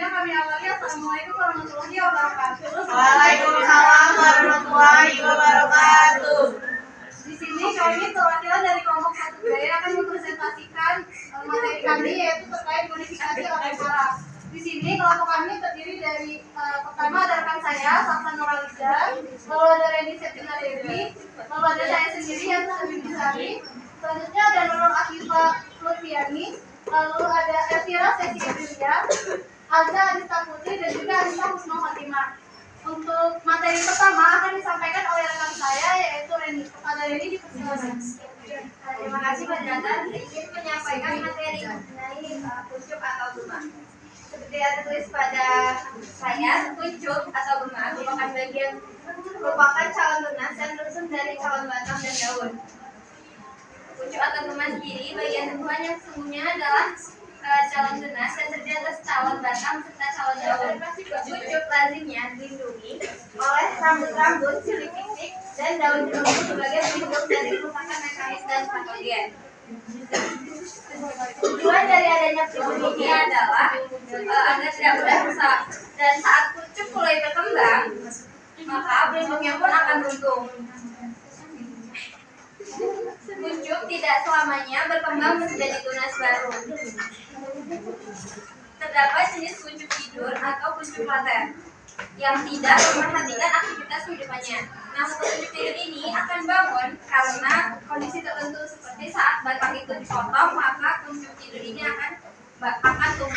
Selanjutnya kami awali. Assalamualaikum warahmatullahi wabarakatuh. Waalaikumsalam warahmatullahi wabarakatuh. Di sini kami perwakilan dari kelompok 1 Jaya akan mempresentasikan materi kami, yaitu terkait modifikasi Alkemara. Di sini kelompok kami terdiri dari pertama ada rekan saya, Safsan Nuraliza, lalu ada Reni Septina Dewi, lalu ada saya sendiri yang Sari Bisari, selanjutnya ada Nurul Akifah Lutfiani, lalu ada Elvira Sesi Evilia, Alza Adista Putri, dan juga Anissa Husnul Fatimah. Untuk materi pertama akan disampaikan oleh rekan saya, yaitu Reni. Kepada Reni dipersilakan. Terima kasih Pak Jonathan. Ingin menyampaikan materi mengenai kuncup atau gema. Seperti yang tertulis pada saya, kuncup atau gema merupakan calon tunas dan rusun dari calon batang dan daun. Kuncup atau gema sendiri bagian tumbuhan yang sesungguhnya adalah calon tunas dan terdiri atas calon batang serta calon daun. Kuncup lazimnya dilindungi oleh rambut-rambut, silik-silik, dan daun jeruk sebagai pelindung dari kerusakan mekanis dan patogen. Tujuan dari adanya pelindung ini adalah agar tidak mudah rusak, dan saat kuncup mulai berkembang, maka pelindungnya pun akan runtuh. Kuncup tidak selamanya berkembang menjadi tunas baru. Terdapat jenis kuncup tidur atau kuncup laten yang tidak memperhatikan aktivitas kehidupannya. Nah, kuncup tidur ini akan bangun karena kondisi tertentu, seperti saat batang itu dipotong, maka kuncup tidur ini akan tumbuh.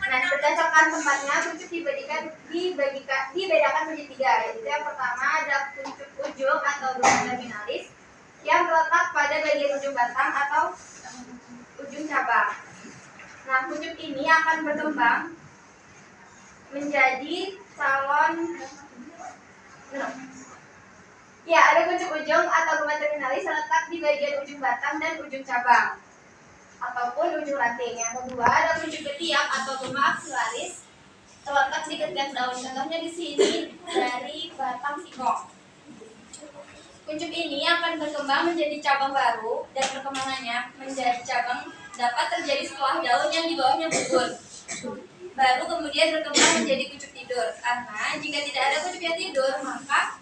Nah, berdasarkan tempatnya, kuncup dibedakan menjadi 3. Yaitu yang pertama ada kuncup ujung atau terminalis yang terletak pada bagian ujung batang atau ujung cabang. Nah, kuncup ini akan berkembang menjadi calon ada kuncup ujung atau gema terminalis terletak di bagian ujung batang dan ujung cabang ataupun ujung ranting. Yang kedua ada kuncup ketiak atau gema aksilaris terletak di ketiak daun. Contohnya di sini dari batang singkong. Kuncup ini akan berkembang menjadi cabang baru, dan perkembangannya menjadi cabang dapat terjadi setelah daun yang di bawahnya gugur. Baru kemudian berkembang menjadi kuncup tidur. Karena jika tidak ada kuncup yang tidur, maka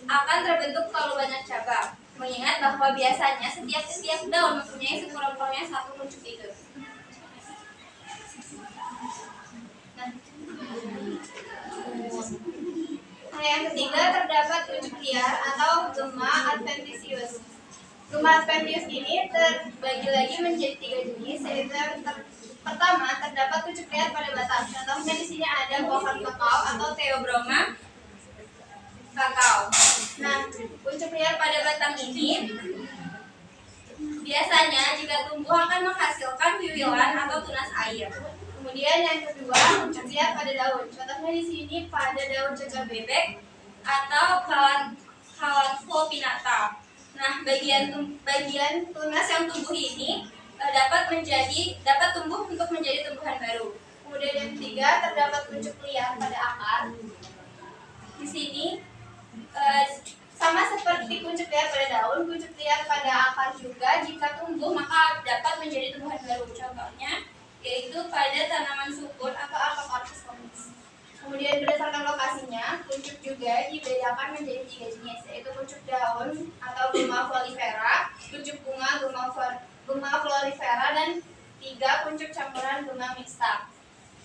akan terbentuk terlalu banyak cabang. Mengingat bahwa biasanya setiap daun mempunyai sekurang-kurangnya 1 kuncup tidur. Nah, yang ketiga terdapat kuncup liar atau gema adventitious. Gema adventitious ini terbagi lagi menjadi 3 jenis, yaitu pertama terdapat kuncup liar pada batang. Contohnya di sini ada pohon kakao atau Theobroma kakao. Nah, kuncup liar pada batang ini biasanya jika tumbuh akan menghasilkan wiwilan atau tunas air. Kemudian yang kedua, kuncup liar pada daun. Contohnya di sini pada daun cacah bebek atau kawan Flopinata. Nah, bagian tunas yang tumbuh ini dapat tumbuh untuk menjadi tumbuhan baru. Kemudian yang ketiga, terdapat kuncup liar pada akar. Di sini sama seperti kuncup liar pada daun, kuncup liar pada akar juga jika tumbuh maka dapat menjadi tumbuhan baru. Contohnya yaitu pada tanaman sukun atau Apocarpus comics. Kemudian berdasarkan lokasinya, kuncup juga dibedakan menjadi 3 jenis, yaitu kuncup daun atau gema florifera, kuncup bunga gema florifera, dan 3 kuncup campuran gema mixta.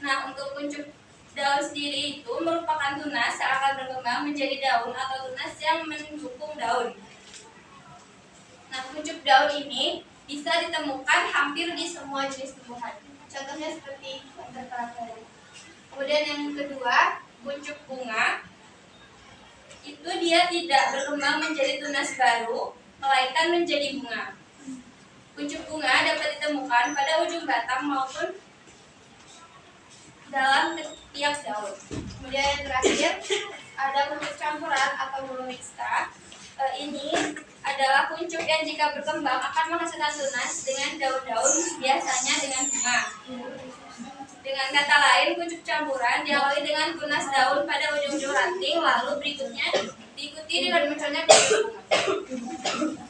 Nah, untuk kuncup daun sendiri itu merupakan tunas yang akan berkembang menjadi daun atau tunas yang mendukung daun. Nah, kuncup daun ini bisa ditemukan hampir di semua jenis tumbuhan. Contohnya seperti yang tertera tadi. Kemudian yang kedua, kuncup bunga. Itu dia tidak berkembang menjadi tunas baru, melainkan menjadi bunga. Kuncup bunga dapat ditemukan pada ujung batang maupun dalam tiap daun. Kemudian yang terakhir, ada kuncup campuran atau bulu mixta. Ini adalah kuncup yang jika berkembang akan menghasilkan tunas dengan daun-daun, biasanya dengan bunga. Dengan kata lain, kuncup campuran diawali dengan tunas daun pada ujung-ujung ranting, lalu berikutnya diikuti dengan munculnya kuncup bunga.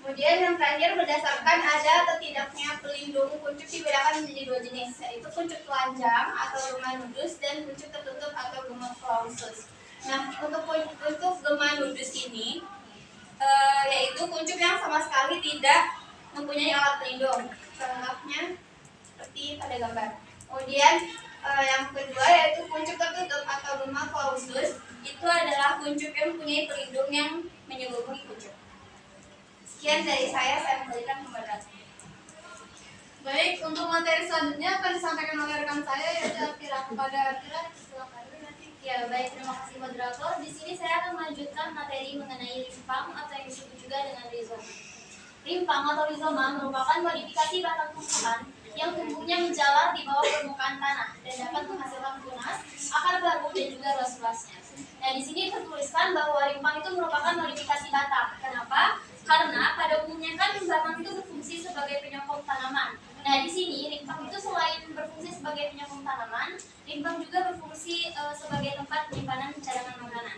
Kemudian Kemudian yang terakhir, berdasarkan ada atau tidaknya pelindung kuncup dibedakan menjadi dua jenis, yaitu kuncup telanjang atau gema nudus dan kuncup tertutup atau gema clausus. Nah, untuk gema nudus ini yaitu kuncup yang sama sekali tidak mempunyai alat pelindung. Contohnya seperti pada gambar. Kemudian yang kedua yaitu kuncup tertutup atau gema clausus, itu adalah kuncup yang mempunyai pelindung yang menyeluruhi kuncup. Sekian dari saya kembalikan ke moderator. Baik, untuk materi selanjutnya akan disampaikan oleh rekan saya yaitu Akira. Kepada Akira, silakan. Ya, baik, terima kasih moderator. Di sini saya akan melanjutkan materi mengenai rimpang atau yang disebut juga dengan rizoma. Rimpang atau rizoma merupakan modifikasi batang tumbuhan yang tumbuhnya menjalar di bawah permukaan tanah dan dapat menghasilkan tunas, akar baru dan juga ruas-ruasnya. Nah, di sini tertuliskan bahwa rimpang itu merupakan modifikasi batang. Kenapa? Karena pada umumnya kan batang itu berfungsi sebagai penyokong tanaman. Nah, di sini rimpang itu selain berfungsi sebagai penyokong tanaman, rimpang juga berfungsi sebagai tempat penyimpanan cadangan makanan.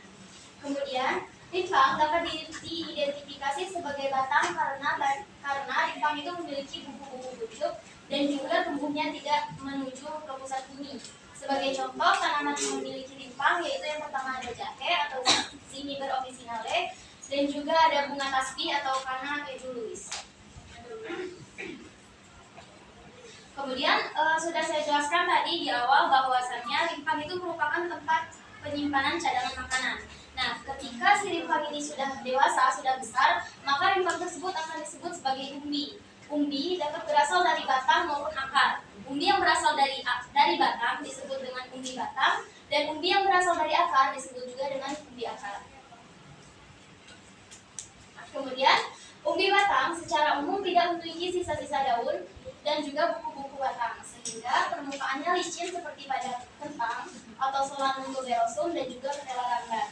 Kemudian, rimpang dapat diidentifikasi sebagai batang karena rimpang itu memiliki buku-buku bucuk dan juga tumbuhnya tidak menuju ke pusat bumi. Sebagai contoh, tanaman yang memiliki rimpang yaitu yang pertama ada jahe atau Zinniber officinale, dan juga ada bunga tasbih atau Canna edulis. Kemudian sudah saya jelaskan tadi di awal bahwasannya rimpang itu merupakan tempat penyimpanan cadangan makanan. Nah, ketika si rimpang ini sudah dewasa, sudah besar, maka rimpang tersebut akan disebut sebagai umbi. Umbi dapat berasal dari batang maupun akar. Umbi yang berasal dari batang disebut dengan umbi batang, dan umbi yang berasal dari akar disebut juga dengan umbi akar. Kemudian, umbi batang secara umum tidak memiliki sisa-sisa daun dan juga buku-buku batang, sehingga permukaannya licin seperti pada kentang atau Solanum tuberosum dan juga ketela rambat.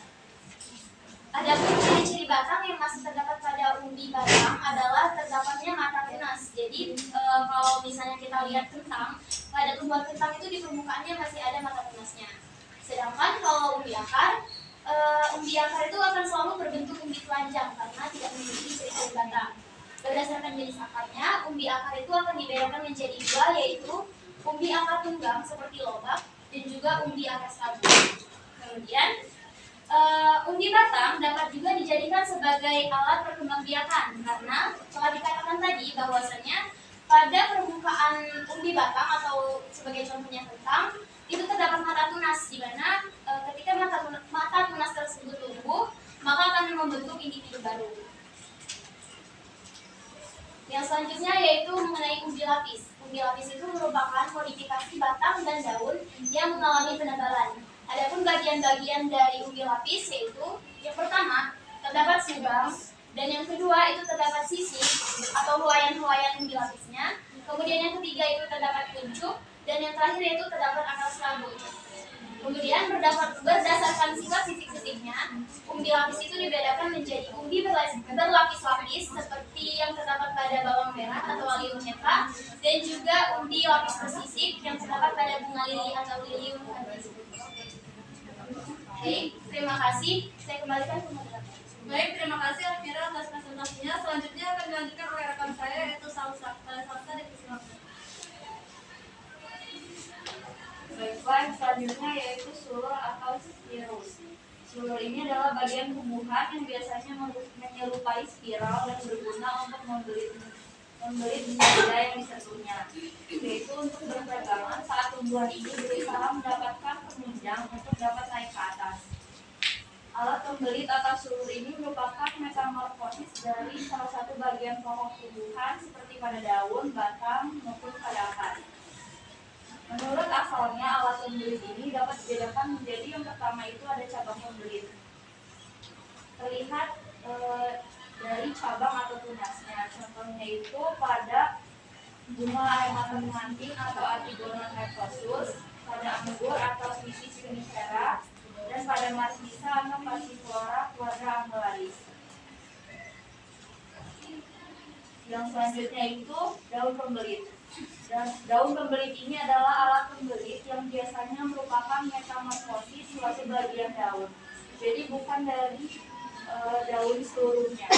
Adapun ciri-ciri batang yang masih terdapat pada umbi batang adalah terdapatnya mata tunas. Jadi kalau misalnya kita lihat kentang, pada tumbuhan kentang itu di permukaannya masih ada mata tunasnya. Sedangkan kalau umbi akar itu akan selalu berbentuk umbi telanjang karena tidak memiliki ciri-ciri batang. Berdasarkan jenis akarnya, umbi akar itu akan dibedakan menjadi dua, yaitu umbi akar tunggang seperti lobak dan juga umbi akar sabu. Kemudian umbi batang dapat juga dijadikan sebagai alat perkembangbiakan karena telah dikatakan tadi bahwasannya pada permukaan umbi batang atau sebagai contohnya kentang itu terdapat mata tunas, di mana ketika mata tunas tersebut tumbuh maka akan membentuk individu baru. Yang selanjutnya yaitu mengenai umbi lapis. Umbi lapis itu merupakan modifikasi batang dan daun yang mengalami penebalan. Adapun bagian-bagian dari umbi lapis yaitu yang pertama terdapat subang, dan yang kedua itu terdapat sisik atau helaian-helaian umbi lapisnya. Kemudian yang ketiga itu terdapat kuncup, dan yang terakhir yaitu terdapat akar serabut. Kemudian berdasarkan sifat sisik-sisiknya, umbi lapis itu dibedakan menjadi umbi berlapis-lapis seperti yang terdapat pada bawang merah atau Allium cetra, dan juga umbi lapis bersisik yang terdapat pada bunga lili atau Lilium canthus. Baik, terima kasih. Saya kembalikan ke moderator. Baik, terima kasih Akira atas presentasinya. Selanjutnya akan dilanjutkan oleh rekan saya yaitu Salsa. Salsa dipersilakan. Baiklah, selanjutnya yaitu sulur atau spirus. Sulur ini adalah bagian tumbuhan yang biasanya menyerupai spiral dan berguna untuk membelit benda yang disentuhnya, yaitu untuk berpegangan saat tumbuhan ini berusaha mendapatkan penunjang untuk dapat naik ke atas. Alat pembelit atau sulur ini merupakan metamorfosis dari salah satu bagian pokok tumbuhan seperti pada daun, batang, maupun pada akar. Menurut asalnya, alat pembelit ini dapat dibedakan menjadi yang pertama itu ada cabang pembelit. Terlihat dari cabang atau tunasnya. Contohnya itu pada bunga aromatum menganting atau Antigonum hyposus, pada anggur atau Vitis vinifera, dan pada markisa atau Passiflora keluarga Angelaris. Yang selanjutnya itu daun pembelit. Dan daun pembelit ini adalah alat pembelit yang biasanya merupakan metamorfosis suatu bagian daun. Jadi bukan dari daun seluruhnya.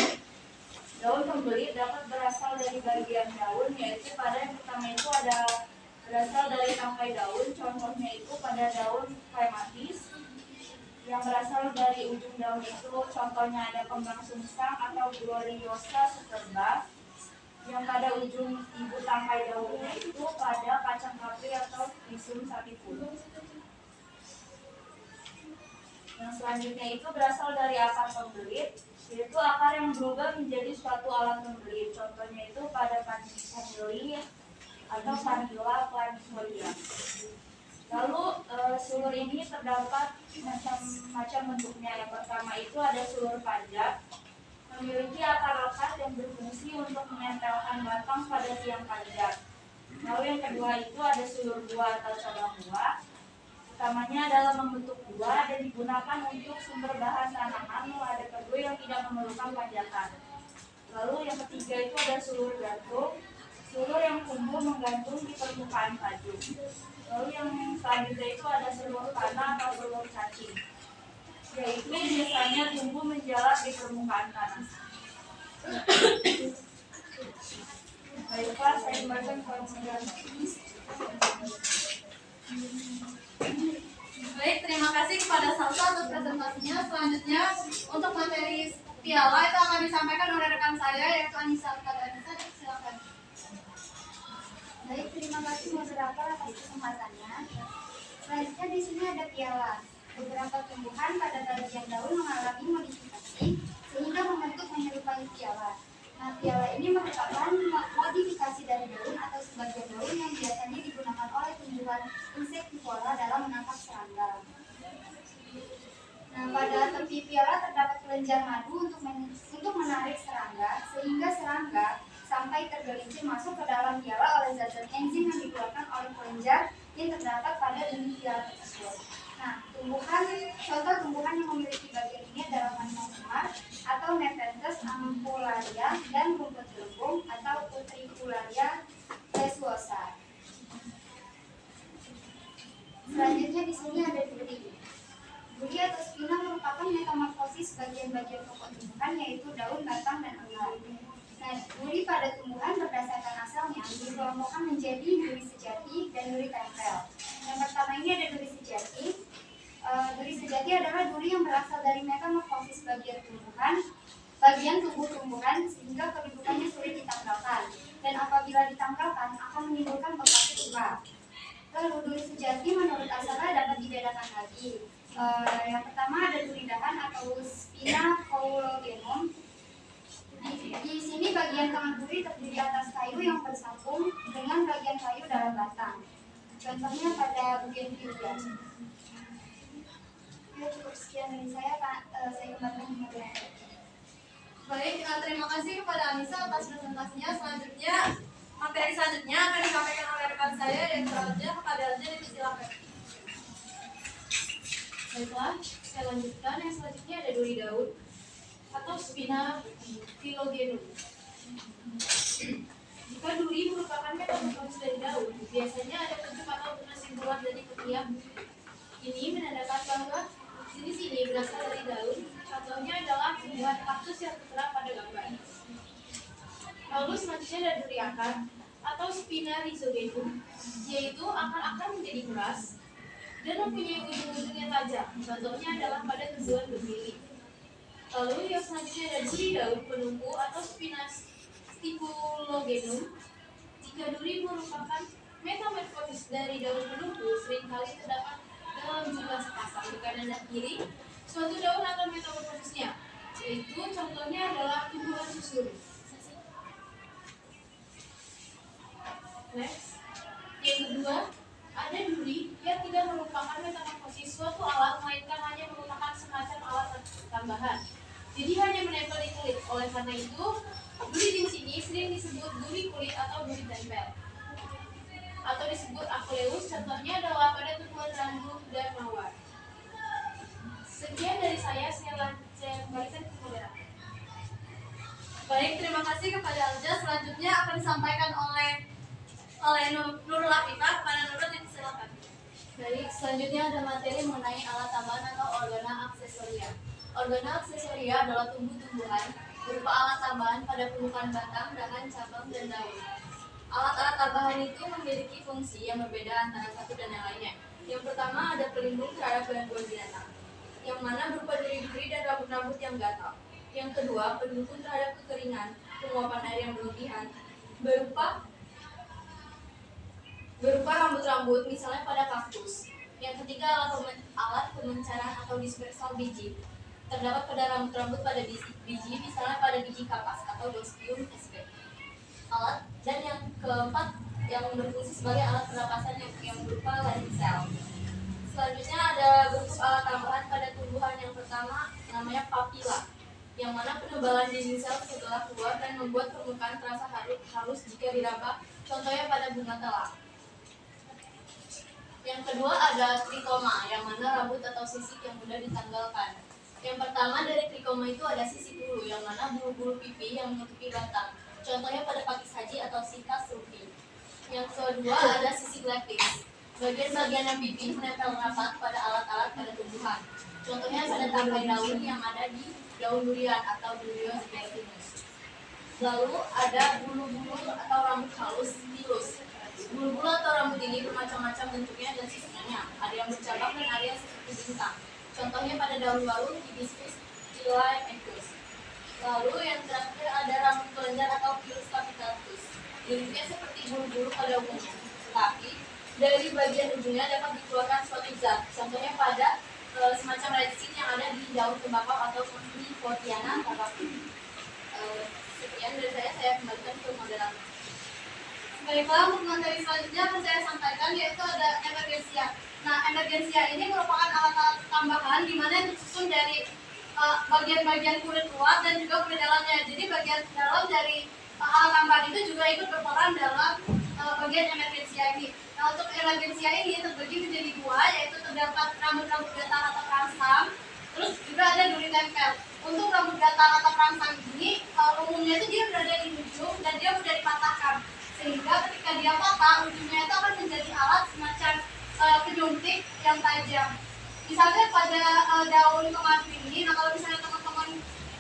Daun pembelit dapat berasal dari bagian daun, yaitu pada yang pertama itu ada berasal dari tangkai daun, contohnya itu pada daun klematis. Yang berasal dari ujung daun itu contohnya ada kembang sungsang atau gloriosa superba. Yang pada ujung ibu tangkai daunnya itu pada kacang kapri atau visum sativum. Yang selanjutnya itu berasal dari akar pembelit, yaitu akar yang berubah menjadi suatu alat pembelit. Contohnya itu pada vanili atau vanilla planifolia. Lalu sulur ini terdapat macam-macam bentuknya. Yang pertama itu ada sulur panjang, memiliki akar-akar yang berfungsi untuk menempelkan batang pada tiang panjang. Lalu yang kedua itu ada sulur buah atau cabang buah. Utamanya adalah membentuk buah dan digunakan untuk sumber bahan tanaman. Lalu ada tebu yang tidak memerlukan panjatan. Lalu yang ketiga itu ada sulur gantung, sulur yang tumbuh menggantung di permukaan kaju. Lalu yang selanjutnya itu ada sulur tanah atau sulur cacing, yaitu biasanya tumbuh menjalar di permukaan tanah. Baiklah, saya bacakan formula. Baik, terima kasih kepada Salsa atas presentasinya. Selanjutnya untuk materi piala itu akan disampaikan oleh rekan saya yaitu Anissa. Anissa, silakan. Baik, terima kasih moderator atas kesempatannya. Selanjutnya di sini ada piala. Beberapa tumbuhan pada bagian daun mengalami modifikasi sehingga membentuk menyerupai piala. Nah, piala ini merupakan modifikasi dari daun atau sebagian daun yang biasanya digunakan oleh tumbuhan insektivora dalam menangkap serangga. Nah, pada tepi piala terdapat kelenjar madu untuk menarik serangga, sehingga serangga sampai tergelincir masuk ke dalam piala oleh zat-zat enzim yang dikeluarkan oleh kelenjar yang terdapat pada dinding piala tersebut. Nah, contoh tumbuhan yang memiliki bagian ini adalah manhumar atau Nepenthes ampullaria dan rumput gelembung atau Utricularia lesuosa. Selanjutnya di sini ada duri. Duri atau spina merupakan metamorfosis bagian-bagian pokok tumbuhan yaitu daun, batang, dan akar. Nah, duri pada tumbuhan berdasarkan asalnya dikelompokkan menjadi duri sejati dan duri tempel. Yang pertama ini ada duri sejati. Duri sejati adalah duri yang berasal dari metamorfosis bagian tubuh tumbuhan sehingga kedudukannya sulit ditanggalkan dan apabila ditanggalkan akan menimbulkan bekas luka. Lalu duri sejati menurut asalnya dapat dibedakan lagi. Yang pertama ada duri dahan atau Spina paulogenum. Di sini bagian tengah duri terdiri atas kayu yang bersambung dengan bagian kayu dalam batang. Contohnya pada bougainvillea. Ya, cukup sekian dari saya, Pak. Saya kembalikan ke moderator. Baik, terima kasih kepada Anissa atas presentasinya. Selanjutnya, materi selanjutnya akan disampaikan oleh rekan saya yaitu Alja. Kepada Alja dipersilakan. Baiklah, saya lanjutkan. Yang selanjutnya ada duri daun atau Spina philogenum. Jika duri merupakan metamorfosis dari daun, biasanya ada bentuk atau tunas yang keluar dari ketiak. Ini menandakan bahwa jenis ini berasal dari daun. Contohnya adalah tumbuhan kaktus yang tertera pada gambar. Lalu selanjutnya ada duri akar atau Spina rhizogenum, yaitu akar-akar menjadi keras dan mempunyai ujung-ujung yang tajam. Contohnya adalah pada tumbuhan bergili. Lalu yang selanjutnya ada duri daun penumpu atau Spina stipulogenum. Jika duri merupakan metamorfosis dari daun penumpu, seringkali terdapat dalam jumlah sepasang di kanan dan kiri suatu daun atau metamorfosisnya, yaitu contohnya adalah tumbuhan susun. Next, yang kedua ada duri yang tidak merupakan metamorfosis suatu alat, melainkan hanya merupakan semacam alat tambahan. Jadi hanya menempel di kulit. Oleh karena itu, duri di sini sering disebut duri kulit atau duri tempel, atau disebut akuleus. Contohnya adalah pada tumbuhan randu dan mawar. Sekian dari saya kembalikan ke moderator. Baik, terima kasih kepada Alja. Selanjutnya akan disampaikan oleh Nurul Afifah. Kepada Nurul silakan. Baik, selanjutnya ada materi mengenai alat tambahan atau organa aksesoria. Organa aksesoria adalah tumbuh-tumbuhan berupa alat tambahan pada permukaan batang, dahan, cabang, dan daun. Alat-alat tambahan itu memiliki fungsi yang berbeda antara satu dan yang lainnya. Yang pertama ada pelindung terhadap gangguan binatang, yang mana berupa duri-duri dan rambut-rambut yang gatal. Yang kedua, pendukung terhadap kekeringan, penguapan air yang berlebihan, berupa rambut-rambut misalnya pada kaktus. Yang ketiga, alat pemencaran atau dispersal biji, terdapat pada rambut-rambut pada biji misalnya pada biji kapas atau Doscium sp. Dan yang keempat yang berfungsi sebagai alat pernapasan yang berupa lining cell. Selanjutnya ada bentuk alat tambahan pada tumbuhan. Yang pertama namanya papila, yang mana penebalan dinding sel setelah keluar dan membuat permukaan terasa halus jika diraba, contohnya pada bunga telang. Yang kedua ada trikoma, yang mana rambut atau sisik yang mudah ditanggalkan. Yang pertama dari trikoma itu ada sisik bulu, yang mana bulu-bulu pipi yang menutupi batang, contohnya pada pakis haji atau sikas rupi. Yang kedua ada sisik leptis, bagian-bagian yang pipi menempel rapat pada alat-alat pada tumbuhan, contohnya pada tangkai daun yang ada di daun durian atau Durian spertinus. Lalu ada bulu-bulu atau rambut halus, stilus. Bulu-bulu atau rambut ini bermacam-macam bentuknya dan susunannya. Ada yang bercabang dan ada yang seperti bintang. Contohnya pada daun walu, hibiscus, Tilae equus. Lalu yang terakhir ada rambut kelenjar atau Pilus capitatus. Bentuknya seperti bulu-bulu pada umumnya, tetapi dari bagian ujungnya dapat dikeluarkan suatu zat. Contohnya pada semacam resin yang ada di daun tembakau atau Nicotiana tabacum. Sekian dari saya kembalikan ke moderator. Baiklah, untuk materi selanjutnya akan saya sampaikan yaitu ada emergensia. Nah, emergensia ini merupakan alat-alat tambahan di mana yang disusun dari bagian-bagian kulit luar dan juga kulit dalamnya. Jadi bagian dalam dari alat tambahan itu juga ikut berperan dalam bagian emergensia ini. Nah, untuk emergensia ini terbagi menjadi dua, yaitu terdapat rambut-rambut gatal atau perangsang, terus juga ada duri tempel. Untuk rambut gatal atau perangsang ini umumnya itu dia berada di ujung dan dia mudah dipatahkan, sehingga ketika dia patah ujungnya itu akan menjadi alat semacam penyuntik yang tajam. Misalnya pada daun kemadu ini, nah kalau misalnya teman-teman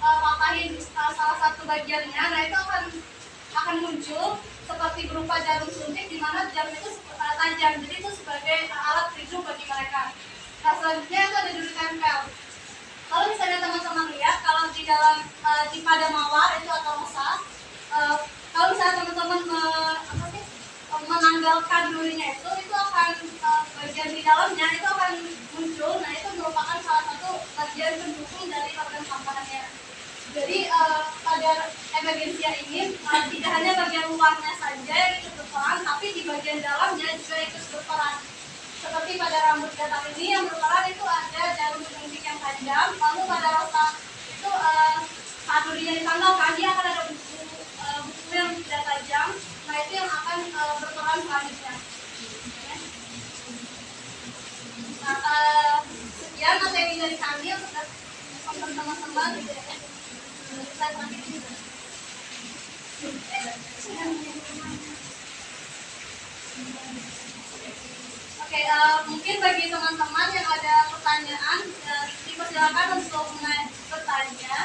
patahin salah satu bagiannya, nah itu akan muncul seperti berupa jarum suntik di mana jarum itu tajam, jadi itu sebagai alat pelindung bagi mereka. Nah, selanjutnya itu ada duri tempel. Kalau misalnya teman-teman lihat, kalau di dalam di pada mawar itu atau rosa, kalau misalnya teman-teman menanggalkan durinya itu akan bagian di dalamnya itu akan muncul. Nah, itu merupakan salah satu bagian pendukung dari organ tambahannya. Jadi pada emergensia ini tidak hanya bagian luarnya saja yang ikut berperan, tapi di bagian dalamnya juga ikut berperan. Seperti pada rambut gatal ini yang berperan itu ada jarum suntik yang tajam. Lalu pada rosa itu saat durinya ditanggalkan dia akan ada buku yang tidak tajam. Nah, itu yang akan berperan selanjutnya. Nah, sekian materi dari kami untuk teman-teman. Oke, mungkin bagi teman-teman yang ada pertanyaan, dipersilakan untuk bertanya.